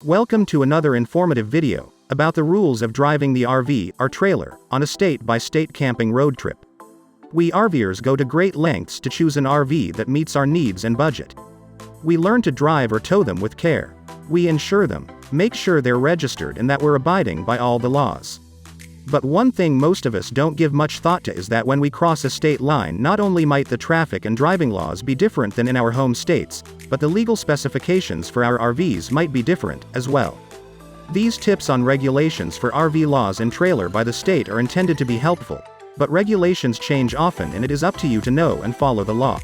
Welcome to another informative video about the rules of driving the RV or trailer on a state-by-state camping road trip. We RVers go to great lengths to choose an RV that meets our needs and budget. We learn to drive or tow them with care. We insure them, make sure they're registered and that we're abiding by all the laws. But one thing most of us don't give much thought to is that when we cross a state line, not only might the traffic and driving laws be different than in our home states, but the legal specifications for our RVs might be different as well. These tips on regulations for RV laws and trailer by the state are intended to be helpful, but regulations change often and it is up to you to know and follow the law.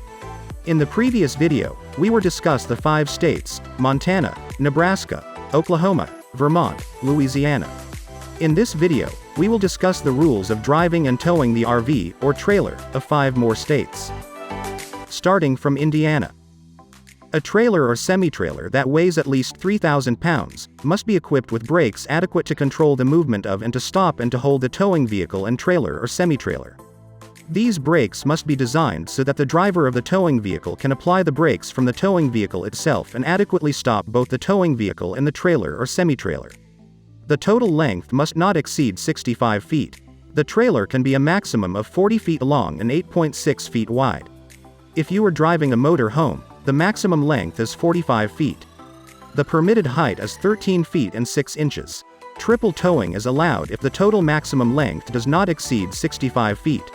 In the previous video, we were discussed the 5 states: Montana, Nebraska, Oklahoma, Vermont, Louisiana. In this video, we will discuss the rules of driving and towing the RV or trailer of 5 more states. Starting from Indiana. A trailer or semi-trailer that weighs at least 3,000 pounds must be equipped with brakes adequate to control the movement of and to stop and to hold the towing vehicle and trailer or semi-trailer. These brakes must be designed so that the driver of the towing vehicle can apply the brakes from the towing vehicle itself and adequately stop both the towing vehicle and the trailer or semi-trailer. The total length must not exceed 65 feet. The trailer can be a maximum of 40 feet long and 8.6 feet wide. If you are driving a motor home, the maximum length is 45 feet. The permitted height is 13 feet and 6 inches. Triple towing is allowed if the total maximum length does not exceed 65 feet.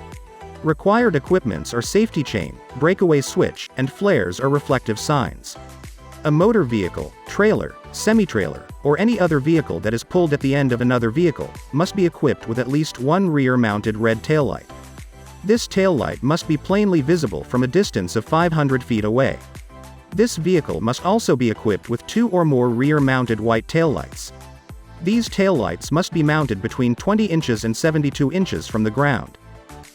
Required equipments are safety chain, breakaway switch, and flares or reflective signs. A motor vehicle, trailer, semi-trailer, or any other vehicle that is pulled at the end of another vehicle must be equipped with at least one rear-mounted red taillight. This taillight must be plainly visible from a distance of 500 feet away. This vehicle must also be equipped with 2 or more rear-mounted white taillights. These taillights must be mounted between 20 inches and 72 inches from the ground.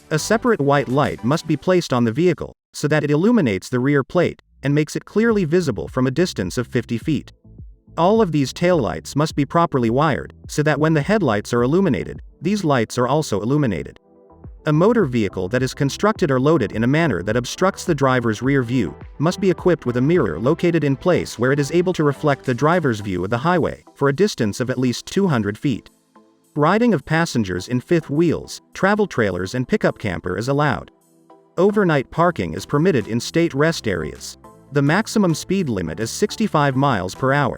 A separate white light must be placed on the vehicle, so that it illuminates the rear plate, and makes it clearly visible from a distance of 50 feet. All of these taillights must be properly wired, so that when the headlights are illuminated, these lights are also illuminated. A motor vehicle that is constructed or loaded in a manner that obstructs the driver's rear view must be equipped with a mirror located in place where it is able to reflect the driver's view of the highway, for a distance of at least 200 feet. Riding of passengers in fifth wheels, travel trailers and pickup camper is allowed. Overnight parking is permitted in state rest areas. The maximum speed limit is 65 miles per hour.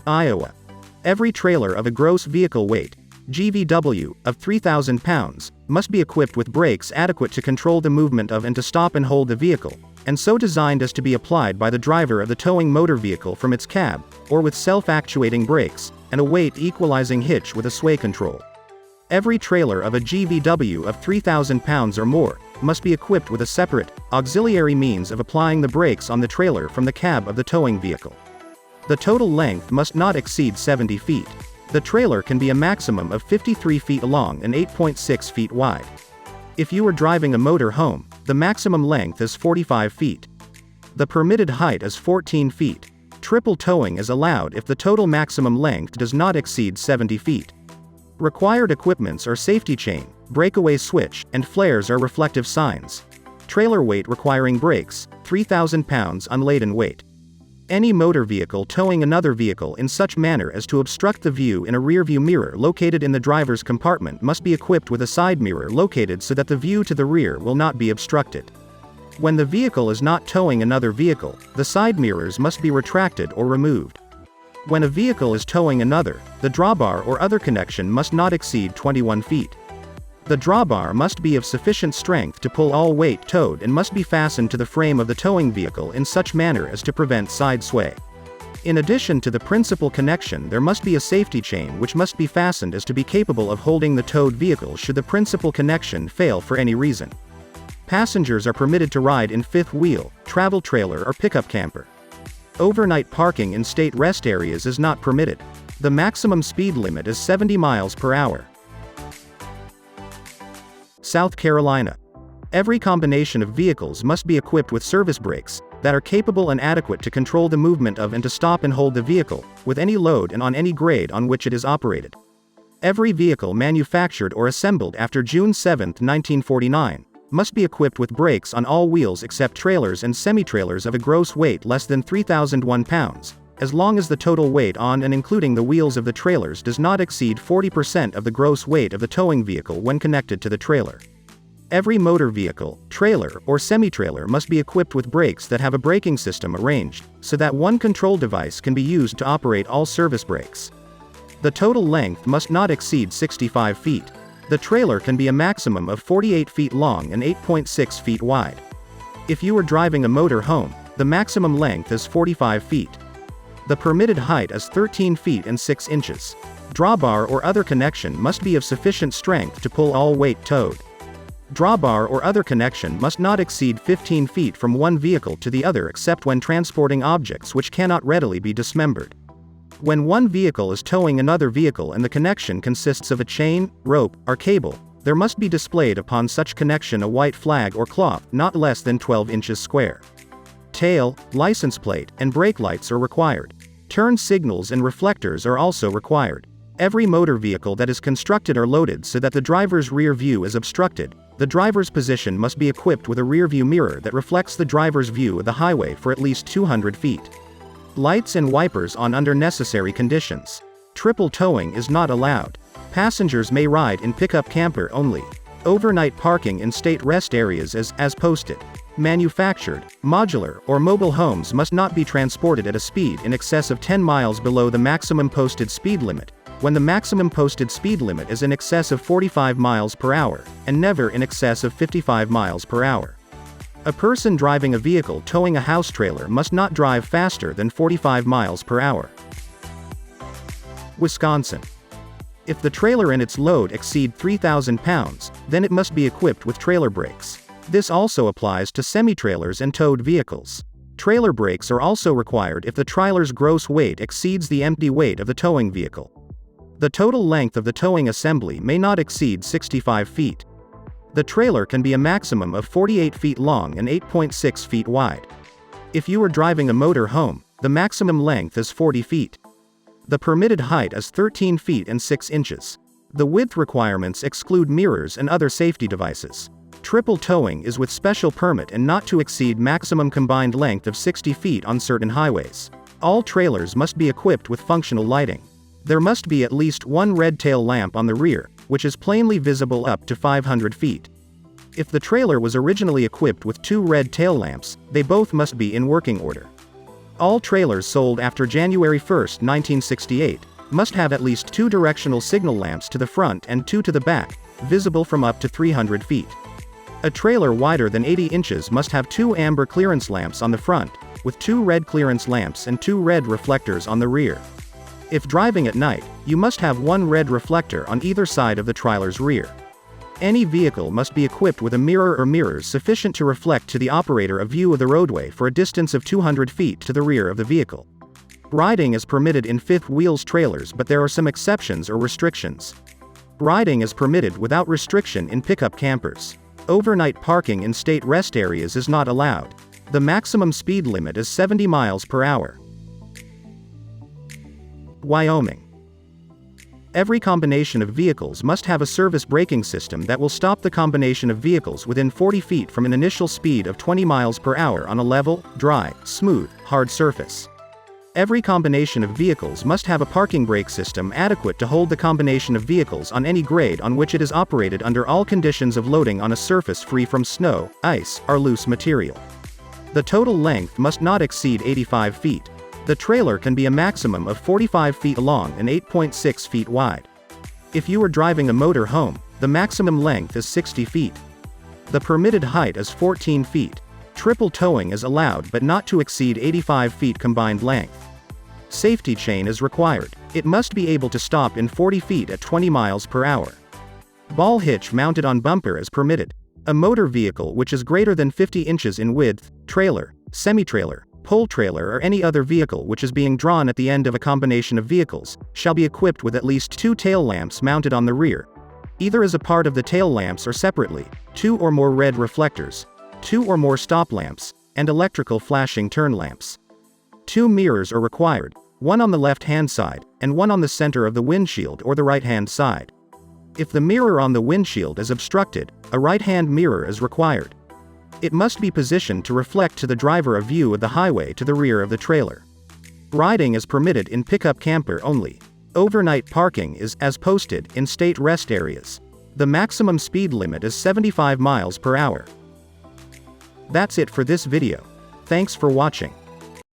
Iowa. Every trailer of a gross vehicle weight, GVW, of 3,000 pounds, must be equipped with brakes adequate to control the movement of and to stop and hold the vehicle, and so designed as to be applied by the driver of the towing motor vehicle from its cab, or with self-actuating brakes, and a weight equalizing hitch with a sway control. Every trailer of a GVW of 3,000 pounds or more must be equipped with a separate, auxiliary means of applying the brakes on the trailer from the cab of the towing vehicle. The total length must not exceed 70 feet. The trailer can be a maximum of 53 feet long and 8.6 feet wide. If you are driving a motor home, the maximum length is 45 feet. The permitted height is 14 feet. Triple towing is allowed if the total maximum length does not exceed 70 feet. Required equipments are safety chain, breakaway switch, and flares or reflective signs. Trailer weight requiring brakes, 3,000 pounds unladen weight. Any motor vehicle towing another vehicle in such manner as to obstruct the view in a rear-view mirror located in the driver's compartment must be equipped with a side mirror located so that the view to the rear will not be obstructed. When the vehicle is not towing another vehicle, the side mirrors must be retracted or removed. When a vehicle is towing another, the drawbar or other connection must not exceed 21 feet. The drawbar must be of sufficient strength to pull all weight towed and must be fastened to the frame of the towing vehicle in such manner as to prevent side sway. In addition to the principal connection, there must be a safety chain which must be fastened as to be capable of holding the towed vehicle should the principal connection fail for any reason. Passengers are permitted to ride in fifth wheel, travel trailer or pickup camper. Overnight parking in state rest areas is not permitted. The maximum speed limit is 70 miles per hour. South Carolina. Every combination of vehicles must be equipped with service brakes that are capable and adequate to control the movement of and to stop and hold the vehicle, with any load and on any grade on which it is operated. Every vehicle manufactured or assembled after June 7, 1949, must be equipped with brakes on all wheels except trailers and semi-trailers of a gross weight less than 3,001 pounds, as long as the total weight on and including the wheels of the trailers does not exceed 40% of the gross weight of the towing vehicle when connected to the trailer. Every motor vehicle, trailer, or semi-trailer must be equipped with brakes that have a braking system arranged, so that one control device can be used to operate all service brakes. The total length must not exceed 65 feet. The trailer can be a maximum of 48 feet long and 8.6 feet wide. If you are driving a motor home, the maximum length is 45 feet. The permitted height is 13 feet and 6 inches. Drawbar or other connection must be of sufficient strength to pull all weight towed. Drawbar or other connection must not exceed 15 feet from one vehicle to the other except when transporting objects which cannot readily be dismembered. When one vehicle is towing another vehicle and the connection consists of a chain, rope, or cable, there must be displayed upon such connection a white flag or cloth not less than 12 inches square. Tail, license plate, and brake lights are required. Turn signals and reflectors are also required. Every motor vehicle that is constructed or loaded so that the driver's rear view is obstructed, the driver's position must be equipped with a rear view mirror that reflects the driver's view of the highway for at least 200 feet. Lights and wipers on under necessary conditions. Triple towing is not allowed. Passengers may ride in pickup camper only. Overnight parking in state rest areas as posted. Manufactured, modular, or mobile homes must not be transported at a speed in excess of 10 miles below the maximum posted speed limit, when the maximum posted speed limit is in excess of 45 miles per hour, and never in excess of 55 miles per hour. A person driving a vehicle towing a house trailer must not drive faster than 45 miles per hour. Wisconsin. If the trailer and its load exceed 3,000 pounds, then it must be equipped with trailer brakes. This also applies to semi-trailers and towed vehicles. Trailer brakes are also required if the trailer's gross weight exceeds the empty weight of the towing vehicle. The total length of the towing assembly may not exceed 65 feet. The trailer can be a maximum of 48 feet long and 8.6 feet wide. If you are driving a motor home, the maximum length is 40 feet. The permitted height is 13 feet and 6 inches. The width requirements exclude mirrors and other safety devices. Triple towing is with special permit and not to exceed maximum combined length of 60 feet on certain highways. All trailers must be equipped with functional lighting. There must be at least one red tail lamp on the rear, which is plainly visible up to 500 feet. If the trailer was originally equipped with 2 red tail lamps, they both must be in working order. All trailers sold after January 1, 1968, must have at least 2 directional signal lamps to the front and 2 to the back, visible from up to 300 feet. A trailer wider than 80 inches must have 2 amber clearance lamps on the front, with 2 red clearance lamps and 2 red reflectors on the rear. If driving at night, you must have 1 red reflector on either side of the trailer's rear. Any vehicle must be equipped with a mirror or mirrors sufficient to reflect to the operator a view of the roadway for a distance of 200 feet to the rear of the vehicle. Riding is permitted in fifth wheels trailers, but there are some exceptions or restrictions. Riding is permitted without restriction in pickup campers. Overnight parking in state rest areas is not allowed. The maximum speed limit is 70 miles per hour. Wyoming. Every combination of vehicles must have a service braking system that will stop the combination of vehicles within 40 feet from an initial speed of 20 miles per hour on a level, dry, smooth, hard surface. Every combination of vehicles must have a parking brake system adequate to hold the combination of vehicles on any grade on which it is operated under all conditions of loading on a surface free from snow, ice, or loose material. The total length must not exceed 85 feet. The trailer can be a maximum of 45 feet long and 8.6 feet wide. If you are driving a motor home, the maximum length is 60 feet. The permitted height is 14 feet. Triple towing is allowed but not to exceed 85 feet combined length. Safety chain is required. It must be able to stop in 40 feet at 20 miles per hour. Ball hitch mounted on bumper is permitted. A motor vehicle which is greater than 50 inches in width, trailer, semi-trailer, pull trailer or any other vehicle which is being drawn at the end of a combination of vehicles, shall be equipped with at least 2 tail lamps mounted on the rear, either as a part of the tail lamps or separately, 2 or more red reflectors, 2 or more stop lamps, and electrical flashing turn lamps. 2 mirrors are required, one on the left-hand side, and one on the center of the windshield or the right-hand side. If the mirror on the windshield is obstructed, a right-hand mirror is required. It must be positioned to reflect to the driver a view of the highway to the rear of the trailer. Riding is permitted in pickup camper only. Overnight parking is, as posted, in state rest areas. The maximum speed limit is 75 miles per hour. That's it for this video. Thanks for watching.